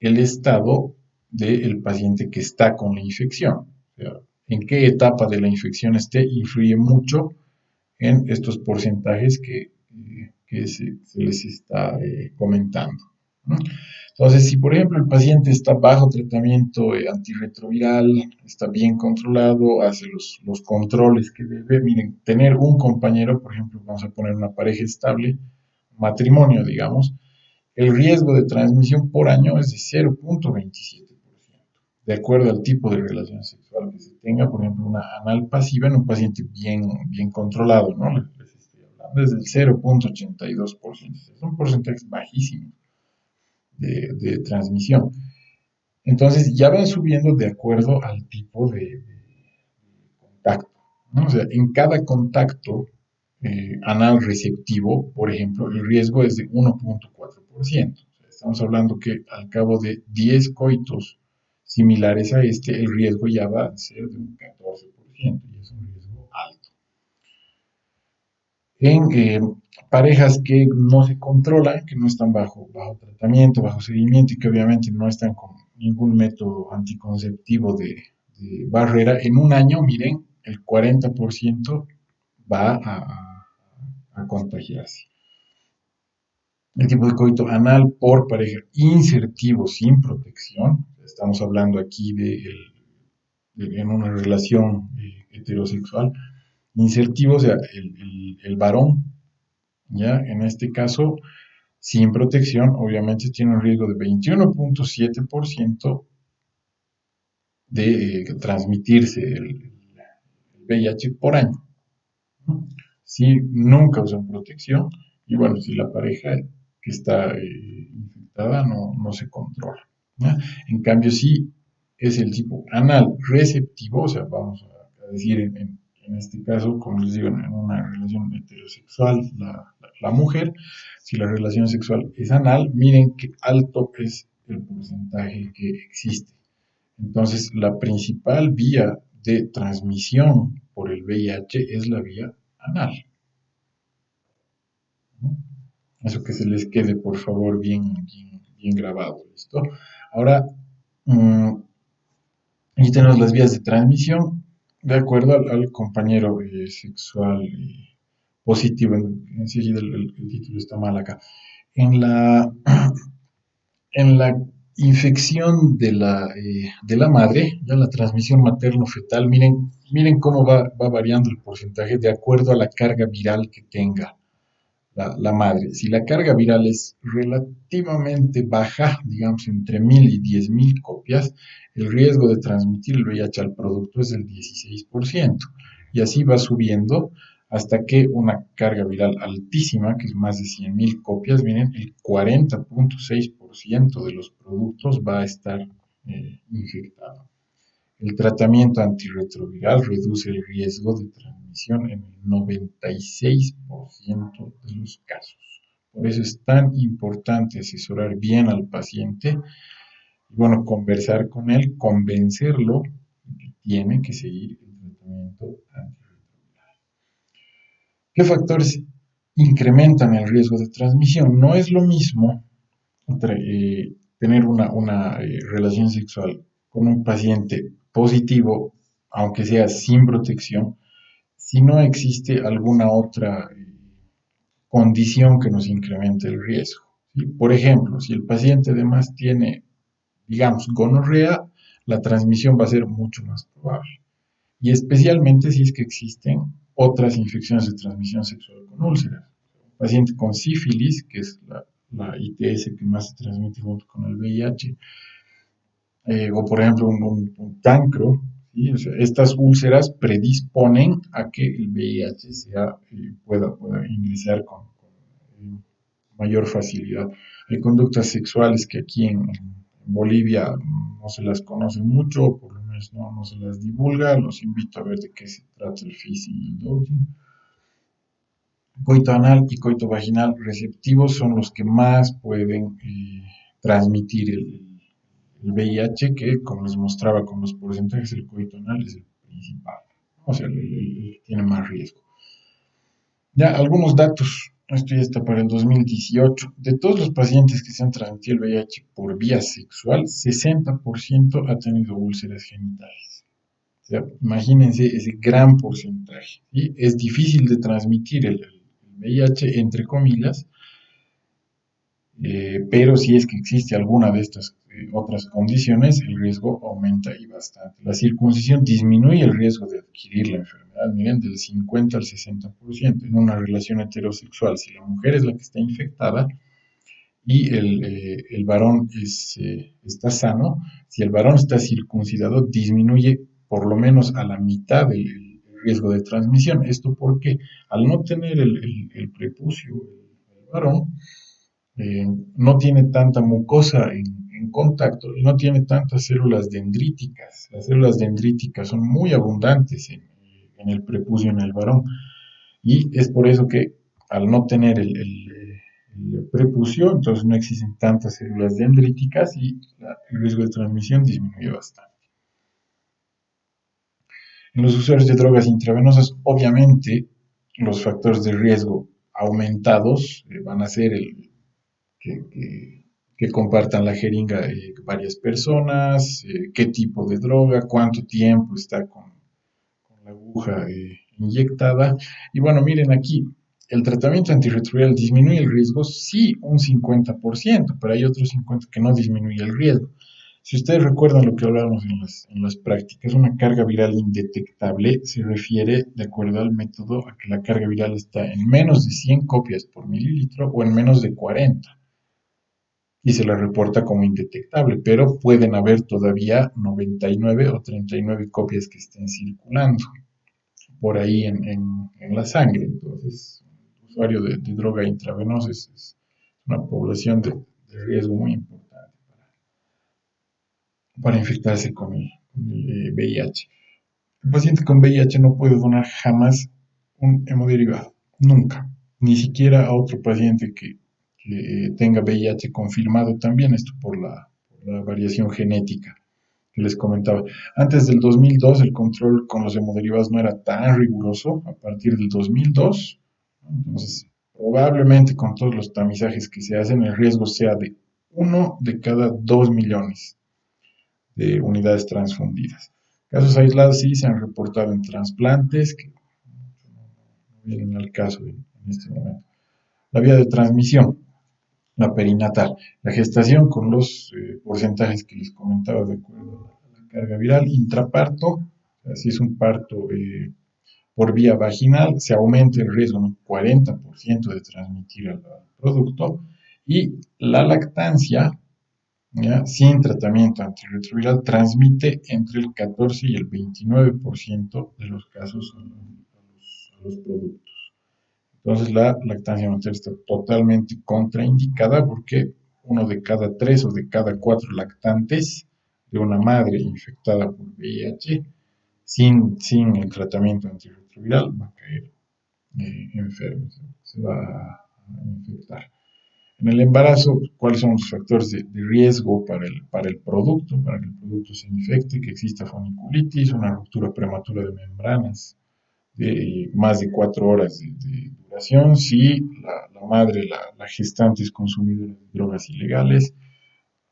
estado del paciente que está con la infección. O sea, en qué etapa de la infección esté influye mucho en estos porcentajes que se les está comentando, ¿no? Entonces, si por ejemplo el paciente está bajo tratamiento antirretroviral, está bien controlado, hace los controles que debe, miren, tener un compañero, por ejemplo, vamos a poner una pareja estable, matrimonio, digamos, el riesgo de transmisión por año es de 0.27%, de acuerdo al tipo de relación sexual que se tenga, por ejemplo, una anal pasiva en un paciente bien controlado, ¿no? Les estoy hablando, es del 0.82%, son porcentajes bajísimos de transmisión. Entonces ya van subiendo de acuerdo al tipo de contacto, ¿no? O sea, en cada contacto anal receptivo, por ejemplo, el riesgo es de 1.4%. O sea, estamos hablando que al cabo de 10 coitos similares a este, el riesgo ya va a ser de un 14%, y es un riesgo alto. En parejas que no se controlan, que no están bajo tratamiento, bajo seguimiento, y que obviamente no están con ningún método anticonceptivo de barrera, en un año, miren, el 40% va a contagiarse. El tipo de coito anal por pareja insertivo sin protección, estamos hablando aquí en una relación heterosexual, insertivo, o sea, el varón, ya en este caso, sin protección, obviamente tiene un riesgo de 21.7% de transmitirse el VIH por año, ¿no? Si nunca usan protección, y bueno, si la pareja que está infectada no se controla, ¿no? En cambio, si es el tipo anal receptivo, o sea, vamos a decir en este caso, como les digo, en una relación heterosexual, la mujer, si la relación sexual es anal, miren qué alto es el porcentaje que existe. Entonces, la principal vía de transmisión por el VIH es la vía anal, ¿no? Eso que se les quede, por favor, bien grabado, ¿listo? Ahora, aquí tenemos las vías de transmisión. de acuerdo al compañero sexual positivo, enseguida el título está mal acá. En la, en la infección de la madre, ya la transmisión materno-fetal, miren cómo va variando el porcentaje de acuerdo a la carga viral que tenga la madre. Si la carga viral es relativamente baja, digamos entre 1000 y 10.000 copias, el riesgo de transmitir el VIH al producto es del 16%. Y así va subiendo hasta que una carga viral altísima, que es más de 100.000 copias, miren, el 40.6% de los productos va a estar infectado. El tratamiento antirretroviral reduce el riesgo de transmisión en el 96% de los casos. Por eso es tan importante asesorar bien al paciente y, bueno, conversar con él, convencerlo de que tiene que seguir el tratamiento antirretroviral. ¿Qué factores incrementan el riesgo de transmisión? No es lo mismo tener una relación sexual con un paciente positivo, aunque sea sin protección, si no existe alguna otra condición que nos incremente el riesgo. ¿Sí? Por ejemplo, si el paciente además tiene, digamos, gonorrea, la transmisión va a ser mucho más probable. Y especialmente si es que existen otras infecciones de transmisión sexual con úlceras. Un paciente con sífilis, que es la ITS que más se transmite junto con el VIH, o por ejemplo un cancro, ¿sí? O sea, estas úlceras predisponen a que el VIH pueda ingresar con mayor facilidad. Hay conductas sexuales que aquí en Bolivia no se las conoce mucho, por lo menos no se las divulga. Los invito a ver de qué se trata el phishing y el dogging. Coito anal y coito vaginal receptivos son los que más pueden transmitir el VIH, que como les mostraba con los porcentajes, el coito anal es el principal, o sea, el que tiene más riesgo. Ya, algunos datos, esto ya está para el 2018. De todos los pacientes que se han transmitido el VIH por vía sexual, 60% ha tenido úlceras genitales. O sea, imagínense ese gran porcentaje. ¿Sí? Es difícil de transmitir el VIH, entre comillas, pero si es que existe alguna de estas otras condiciones, el riesgo aumenta y bastante. La circuncisión disminuye el riesgo de adquirir la enfermedad, miren, del 50 al 60% en una relación heterosexual. Si la mujer es la que está infectada y el varón está sano, si el varón está circuncidado, disminuye por lo menos a la mitad el riesgo de transmisión. ¿Esto porque al no tener el prepucio, el varón, no tiene tanta mucosa en contacto y no tiene tantas células dendríticas. Las células dendríticas son muy abundantes en el prepucio en el varón y es por eso que al no tener el prepucio, entonces no existen tantas células dendríticas y el riesgo de transmisión disminuye bastante. En los usuarios de drogas intravenosas, obviamente, los factores de riesgo aumentados van a ser que compartan la jeringa varias personas, qué tipo de droga, cuánto tiempo está con la aguja inyectada. Y bueno, miren aquí, el tratamiento antirretroviral disminuye el riesgo, sí, un 50%, pero hay otros 50% que no disminuye el riesgo. Si ustedes recuerdan lo que hablábamos en las prácticas, una carga viral indetectable se refiere, de acuerdo al método, a que la carga viral está en menos de 100 copias por mililitro o en menos de 40 y se la reporta como indetectable, pero pueden haber todavía 99 o 39 copias que estén circulando por ahí en la sangre. Entonces, el usuario de droga intravenosa es una población de riesgo muy importante para infectarse con el VIH. El paciente con VIH no puede donar jamás un hemodiderivado, nunca, ni siquiera a otro paciente que tenga VIH confirmado también, esto por la variación genética que les comentaba. Antes del 2002 el control con los hemoderivados no era tan riguroso, a partir del 2002, entonces probablemente con todos los tamizajes que se hacen el riesgo sea de 1 de cada 2 millones de unidades transfundidas. Casos aislados sí se han reportado en trasplantes, que no vienen al caso en este momento. La vía de transmisión, la perinatal, la gestación con los porcentajes que les comentaba de acuerdo a la carga viral, intraparto, si es un parto por vía vaginal, se aumenta el riesgo en un 40% de transmitir al producto, y la lactancia, ¿ya? Sin tratamiento antirretroviral transmite entre el 14 y el 29% de los casos a los productos. Entonces la lactancia materna está totalmente contraindicada porque uno de cada tres o de cada cuatro lactantes de una madre infectada por VIH sin el tratamiento antirretroviral va a caer enfermo, se va a infectar. En el embarazo, ¿cuáles son los factores de riesgo para el producto, para que el producto se infecte? Que exista funiculitis, una ruptura prematura de membranas de más de 4 horas de duración, si la madre, la gestante es consumidora de drogas ilegales.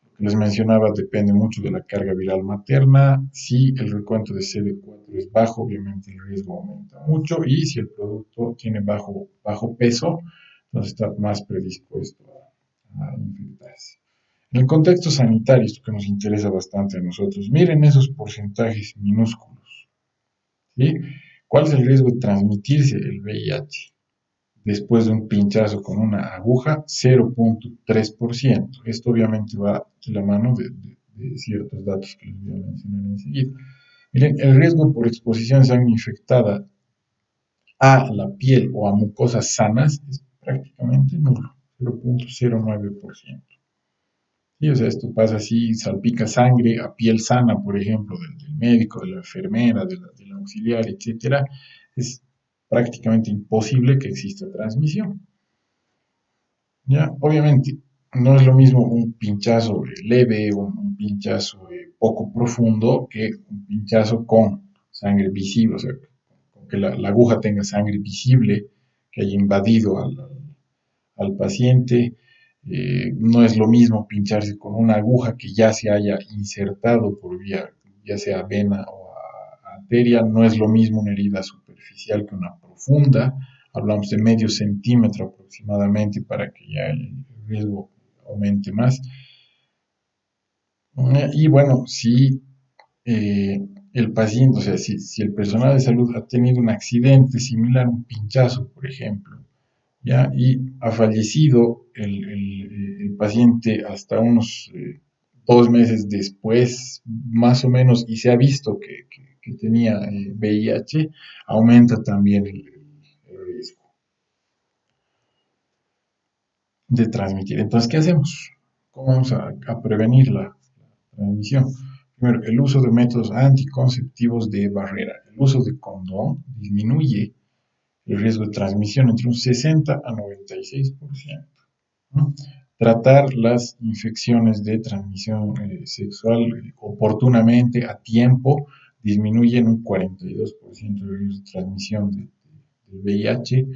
Lo que les mencionaba depende mucho de la carga viral materna. Si el recuento de CD4 es bajo, obviamente el riesgo aumenta mucho, y si el producto tiene bajo peso, entonces está más predispuesto a infectarse. En el contexto sanitario, esto que nos interesa bastante a nosotros, miren esos porcentajes minúsculos, ¿sí? ¿Cuál es el riesgo de transmitirse el VIH? Después de un pinchazo con una aguja, 0.3%. Esto obviamente va de la mano de ciertos datos que les voy a mencionar enseguida. Miren, el riesgo por exposición de sangre infectada a la piel o a mucosas sanas es prácticamente nulo, 0.09%. Sí, o sea, esto pasa así, salpica sangre a piel sana, por ejemplo, del médico, de la enfermera, del auxiliar, etcétera. Es prácticamente imposible que exista transmisión. Ya, obviamente, no es lo mismo un pinchazo leve, un pinchazo poco profundo, que un pinchazo con sangre visible, o sea, con que la aguja tenga sangre visible, que haya invadido al paciente. No es lo mismo pincharse con una aguja que ya se haya insertado por vía, ya sea vena o arteria. No es lo mismo una herida superficial que una profunda. Hablamos de medio centímetro aproximadamente para que ya el riesgo aumente más. Y bueno, si el paciente, o sea, si el personal de salud ha tenido un accidente similar a un pinchazo, por ejemplo, ¿ya? Y ha fallecido el paciente hasta unos 2 meses después, más o menos, y se ha visto que tenía VIH, aumenta también el riesgo de transmitir. Entonces, ¿qué hacemos? ¿Cómo vamos a prevenir la transmisión? Primero, el uso de métodos anticonceptivos de barrera. El uso de condón disminuye el riesgo de transmisión entre un 60 a 96%. ¿No? Tratar las infecciones de transmisión sexual oportunamente, a tiempo, disminuyen un 42% el riesgo de transmisión del VIH.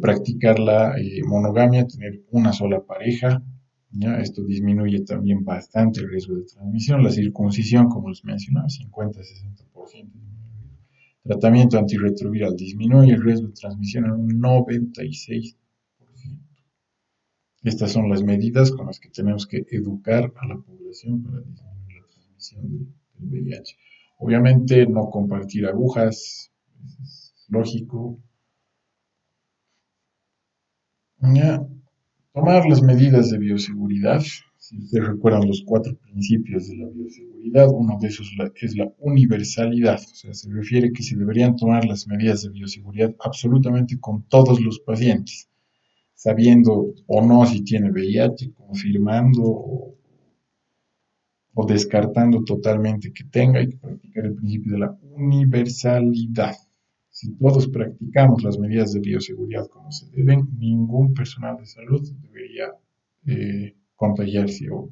Practicar la monogamia, tener una sola pareja, ¿ya? Esto disminuye también bastante el riesgo de transmisión. La circuncisión, como les mencionaba, 50-60%. Tratamiento antirretroviral disminuye el riesgo de transmisión en un 96%. Estas son las medidas con las que tenemos que educar a la población para disminuir la transmisión del VIH. Obviamente no compartir agujas, es lógico. Ya, tomar las medidas de bioseguridad. Si ustedes recuerdan los 4 principios de la bioseguridad, uno de esos es la universalidad. O sea, se refiere que se deberían tomar las medidas de bioseguridad absolutamente con todos los pacientes, sabiendo o no si tiene VIH, confirmando o descartando totalmente que tenga. Hay que practicar el principio de la universalidad. Si todos practicamos las medidas de bioseguridad como se deben, ningún personal de salud debería contagiarse o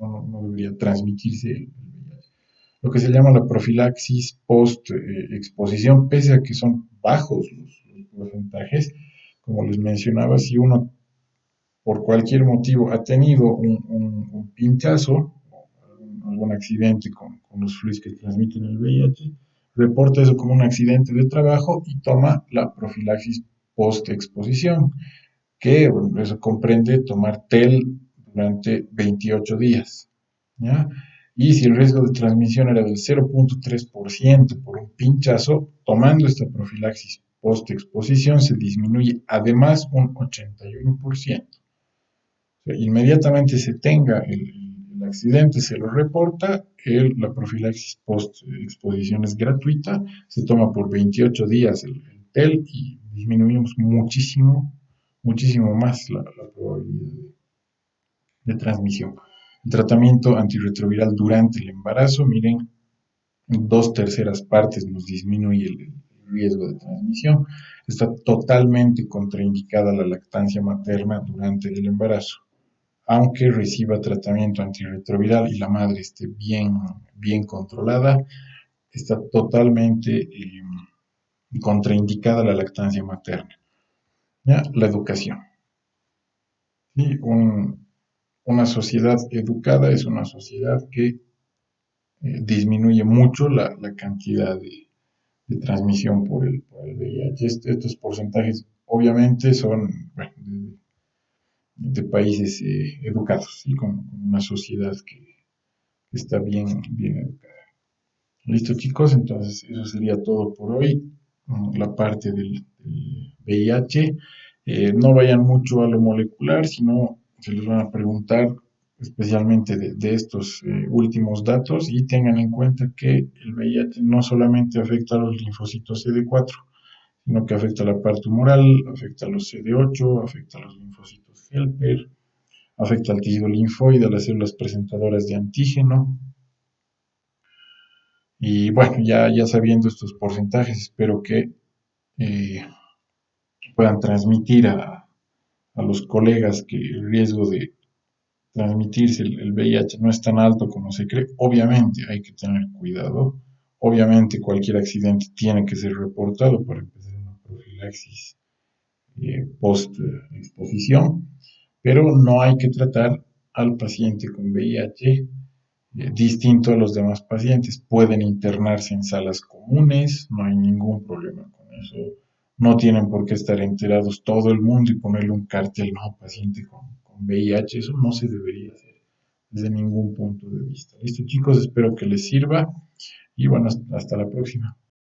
no debería transmitirse el VIH. Lo que se llama la profilaxis post-exposición, pese a que son bajos los porcentajes, como les mencionaba, si uno por cualquier motivo ha tenido un pinchazo, algún accidente con los fluidos que transmiten el VIH, reporta eso como un accidente de trabajo y toma la profilaxis post-exposición, que bueno, eso comprende tomar TEL durante 28 días. ¿Ya? Y si el riesgo de transmisión era del 0,3% por un pinchazo, tomando esta profilaxis post-exposición se disminuye además un 81%. O sea, inmediatamente se tenga el accidente, se lo reporta, la profilaxis post-exposición es gratuita, se toma por 28 días el TEL y disminuimos muchísimo, muchísimo más la probabilidad de transmisión. El tratamiento antirretroviral durante el embarazo, miren, en 2/3 nos disminuye el riesgo de transmisión. Está totalmente contraindicada la lactancia materna durante el embarazo, aunque reciba tratamiento antirretroviral y la madre esté bien, bien controlada, está totalmente contraindicada la lactancia materna. ¿Ya? La educación. ¿Sí? Una sociedad educada es una sociedad que disminuye mucho la cantidad de transmisión por el VIH. Estos porcentajes obviamente son bueno, de países educados, ¿sí? Con una sociedad que está bien, bien educada. Listo chicos, entonces eso sería todo por hoy, la parte del VIH. No vayan mucho a lo molecular, sino se les van a preguntar especialmente de estos últimos datos y tengan en cuenta que el VIH no solamente afecta a los linfocitos CD4, sino que afecta a la parte humoral, afecta a los CD8, afecta a los linfocitos helper, afecta al tejido linfoide, a las células presentadoras de antígeno. Y bueno, ya sabiendo estos porcentajes, espero que eh, puedan transmitir a los colegas que el riesgo de transmitirse el VIH no es tan alto como se cree. Obviamente hay que tener cuidado. Obviamente cualquier accidente tiene que ser reportado para empezar una profilaxis post-exposición, pero no hay que tratar al paciente con VIH distinto a los demás pacientes. Pueden internarse en salas comunes, no hay ningún problema con eso. No tienen por qué estar enterados todo el mundo y ponerle un cartel, no, paciente con VIH. Eso no se debería hacer desde ningún punto de vista. Listo, chicos, espero que les sirva y bueno, hasta la próxima.